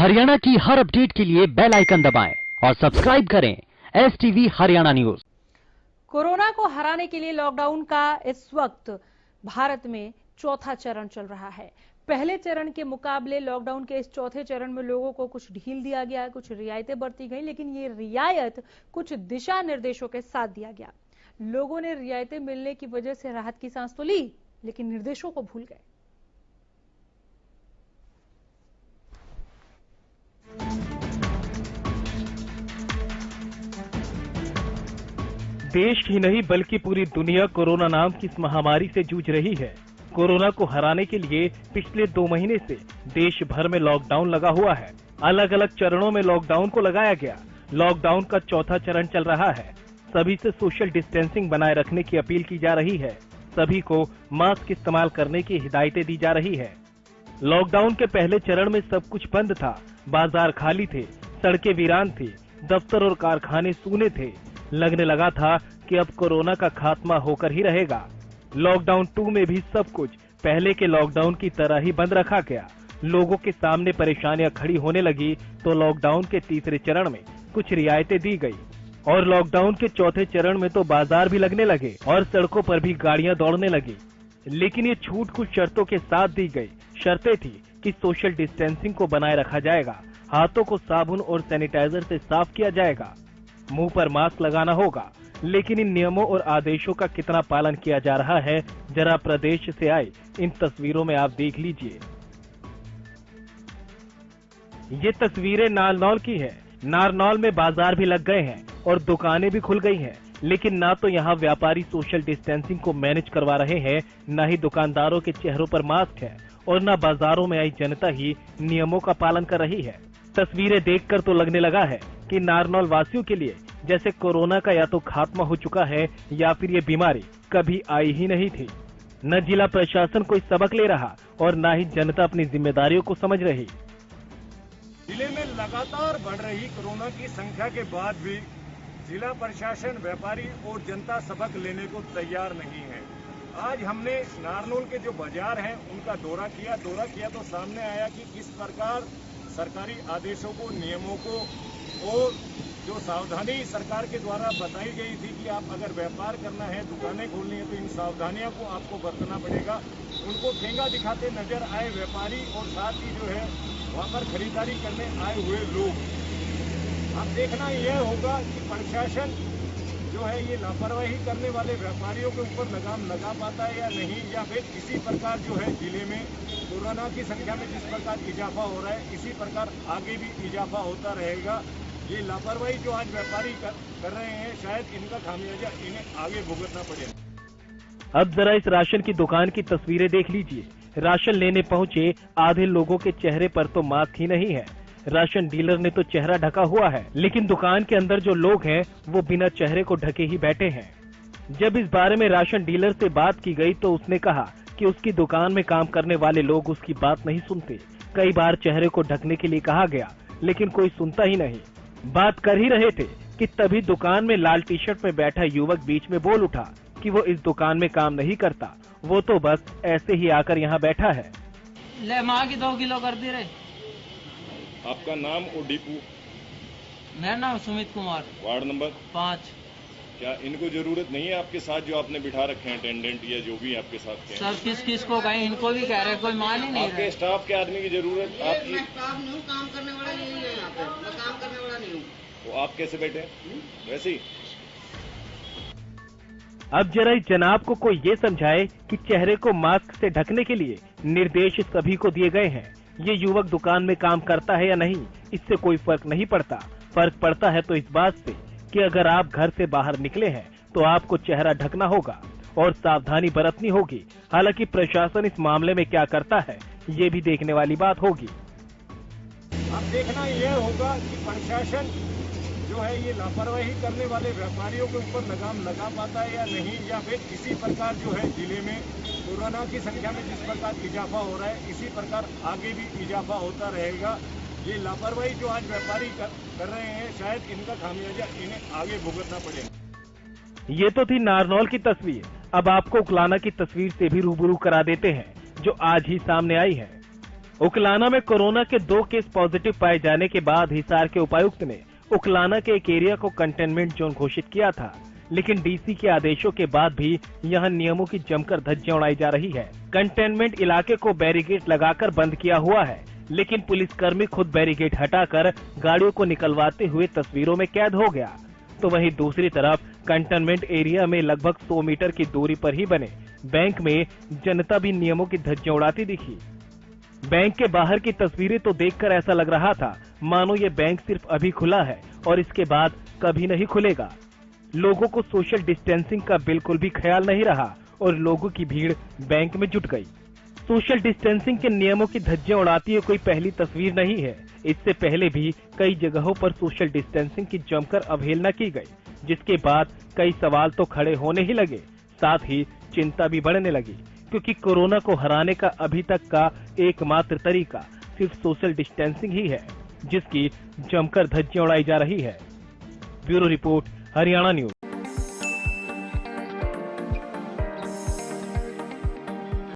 हरियाणा की हर अपडेट के लिए बेल आइकन दबाएं और सब्सक्राइब करें STV हरियाणा न्यूज। कोरोना को हराने के लिए लॉकडाउन का इस वक्त भारत में चौथा चरण चल रहा है। पहले चरण के मुकाबले लॉकडाउन के इस चौथे चरण में लोगों को कुछ ढील दिया गया, कुछ रियायतें बरती गई, लेकिन ये रियायत कुछ दिशा निर्देशों के साथ दिया गया। लोगों ने रियायतें मिलने की वजह से राहत की सांस तो ली, लेकिन निर्देशों को भूल गए। देश ही नहीं बल्कि पूरी दुनिया कोरोना नाम की इस महामारी से जूझ रही है। कोरोना को हराने के लिए पिछले 2 महीने से देश भर में लॉकडाउन लगा हुआ है। अलग अलग चरणों में लॉकडाउन को लगाया गया। लॉकडाउन का चौथा चरण चल रहा है। सभी से सोशल डिस्टेंसिंग बनाए रखने की अपील की जा रही है। सभी को मास्क इस्तेमाल करने की हिदायतें दी जा रही है। लॉकडाउन के पहले चरण में सब कुछ बंद था। बाजार खाली थे, सड़कें वीरान थी, दफ्तर और कारखाने सूने थे। लगने लगा था कि अब कोरोना का खात्मा होकर ही रहेगा। लॉकडाउन 2 में भी सब कुछ पहले के लॉकडाउन की तरह ही बंद रखा गया। लोगों के सामने परेशानियां खड़ी होने लगी तो लॉकडाउन के तीसरे चरण में कुछ रियायतें दी गई और लॉकडाउन के चौथे चरण में तो बाजार भी लगने लगे और सड़कों पर भी गाड़ियां दौड़ने लगी। लेकिन ये छूट कुछ शर्तों के साथ दी गई। शर्तें थी कि सोशल डिस्टेंसिंग को बनाए रखा जाएगा, हाथों को साबुन और सैनिटाइजर से साफ किया जाएगा, मुंह पर मास्क लगाना होगा। लेकिन इन नियमों और आदेशों का कितना पालन किया जा रहा है, जरा प्रदेश से आई इन तस्वीरों में आप देख लीजिए। ये तस्वीरें नारनौल की है। नारनौल में बाजार भी लग गए हैं और दुकानें भी खुल गई हैं, लेकिन ना तो यहाँ व्यापारी सोशल डिस्टेंसिंग को मैनेज करवा रहे हैं, न ही दुकानदारों के चेहरों पर मास्क है और न बाजारों में आई जनता ही नियमों का पालन कर रही है। तस्वीरें देखकर तो लगने लगा है कि नारनौल वासियों के लिए जैसे कोरोना का या तो खात्मा हो चुका है या फिर ये बीमारी कभी आई ही नहीं थी। न जिला प्रशासन कोई सबक ले रहा और न ही जनता अपनी जिम्मेदारियों को समझ रही। जिले में लगातार बढ़ रही कोरोना की संख्या के बाद भी जिला प्रशासन, व्यापारी और जनता सबक लेने को तैयार नहीं है। आज हमने नारनौल के जो बाजार हैं उनका दौरा किया तो सामने आया कि किस प्रकार सरकारी आदेशों को, नियमों को और जो सावधानी सरकार के द्वारा बताई गई थी कि आप अगर व्यापार करना है, दुकानें खोलनी है तो इन सावधानियों को आपको बरतना पड़ेगा, उनको ठेंगा दिखाते नजर आए व्यापारी और साथ ही जो है वहाँ पर खरीदारी करने आए हुए लोग। अब देखना यह होगा कि प्रशासन जो है ये लापरवाही करने वाले व्यापारियों के ऊपर लगाम लगा पाता है या नहीं, या फिर इसी प्रकार जो है जिले में कोरोना की संख्या में जिस प्रकार इजाफा हो रहा है इसी प्रकार आगे भी इजाफा होता रहेगा। ये लापरवाही जो आज व्यापारी कर रहे हैं, शायद इनका खामियाजा इन्हें आगे भुगतना पड़ेगा। अब जरा इस राशन की दुकान की तस्वीरें देख लीजिए। राशन लेने पहुंचे आधे लोगों के चेहरे पर तो मास्क ही नहीं है। राशन डीलर ने तो चेहरा ढका हुआ है, लेकिन दुकान के अंदर जो लोग हैं वो बिना चेहरे को ढके ही बैठे हैं। जब इस बारे में राशन डीलर से बात की गई तो उसने कहा कि उसकी दुकान में काम करने वाले लोग उसकी बात नहीं सुनते। कई बार चेहरे को ढकने के लिए कहा गया, लेकिन कोई सुनता ही नहीं। बात कर ही रहे थे कि तभी दुकान में लाल टी-शर्ट में बैठा युवक बीच में बोल उठा कि वो इस दुकान में काम नहीं करता, वो तो बस ऐसे ही आकर यहाँ बैठा है। ले माँ की 2 किलो कर दे रहे। आपका नाम और डिपू? मेरा नाम सुमित कुमार, वार्ड नंबर 5। क्या इनको जरूरत नहीं है आपके साथ जो आपने बिठा रखे हैं अटेंडेंट या जो भी आपके साथ के? सर किस को कहें, इनको भी कह रहे, कोई मान ही नहीं आपके स्टाफ के आदमी की जरूरत आपकी? मैं स्टाफ नहीं हूँ, काम करने वाला नहीं है यहाँ पे, मैं काम करने वाला नहीं हूँ। तो आप कैसे बैठे वैसे ही? अब जरा इस जनाब को कोई ये समझाए कि चेहरे को मास्क से ढकने के लिए निर्देश सभी को दिए गए हैं। ये युवक दुकान में काम करता है या नहीं, इससे कोई फर्क नहीं पड़ता। फर्क पड़ता है तो इस बात से कि अगर आप घर से बाहर निकले हैं तो आपको चेहरा ढकना होगा और सावधानी बरतनी होगी। हालांकि प्रशासन इस मामले में क्या करता है ये भी देखने वाली बात होगी। अब देखना यह होगा कि प्रशासन जो है ये लापरवाही करने वाले व्यापारियों के ऊपर लगाम लगा पाता है या नहीं, या फिर इसी प्रकार जो है जिले में कोरोना की संख्या में जिस प्रकार इजाफा हो रहा है इसी प्रकार आगे भी इजाफा होता रहेगा। ये लापरवाही जो आज व्यापारी कर रहे हैं, शायद इनका खामियाजा इन्हें आगे भुगतना पड़ेगा। ये तो थी नारनौल की तस्वीर। अब आपको उकलाना की तस्वीर से भी रूबरू करा देते हैं जो आज ही सामने आई है। उकलाना में कोरोना के 2 केस पॉजिटिव पाए जाने के बाद हिसार के उपायुक्त ने उकलाना के एक एरिया को कंटेनमेंट जोन घोषित किया था, लेकिन डीसी के आदेशों के बाद भी यहां नियमों की जमकर धज्जियां उड़ाई जा रही है। कंटेनमेंट इलाके को बैरिकेड लगाकर बंद किया हुआ है, लेकिन पुलिसकर्मी खुद बैरिकेड हटाकर गाड़ियों को निकलवाते हुए तस्वीरों में कैद हो गया। तो वहीं दूसरी तरफ कंटेनमेंट एरिया में लगभग 100 मीटर की दूरी पर ही बने बैंक में जनता भी नियमों की धज्जियां उड़ाती दिखी। बैंक के बाहर की तस्वीरें तो देखकर ऐसा लग रहा था मानो ये बैंक सिर्फ अभी खुला है और इसके बाद कभी नहीं खुलेगा। लोगों को सोशल डिस्टेंसिंग का बिल्कुल भी ख्याल नहीं रहा और लोगों की भीड़ बैंक में जुट गई। सोशल डिस्टेंसिंग के नियमों की धज्जियां उड़ाती है कोई पहली तस्वीर नहीं है। इससे पहले भी कई जगहों पर सोशल डिस्टेंसिंग की जमकर अवहेलना की गई, जिसके बाद कई सवाल तो खड़े होने ही लगे, साथ ही चिंता भी बढ़ने लगी, क्योंकि कोरोना को हराने का अभी तक का एकमात्र तरीका सिर्फ सोशल डिस्टेंसिंग ही है, जिसकी जमकर धज्जियां उड़ाई जा रही है। Bureau report, Haryana news.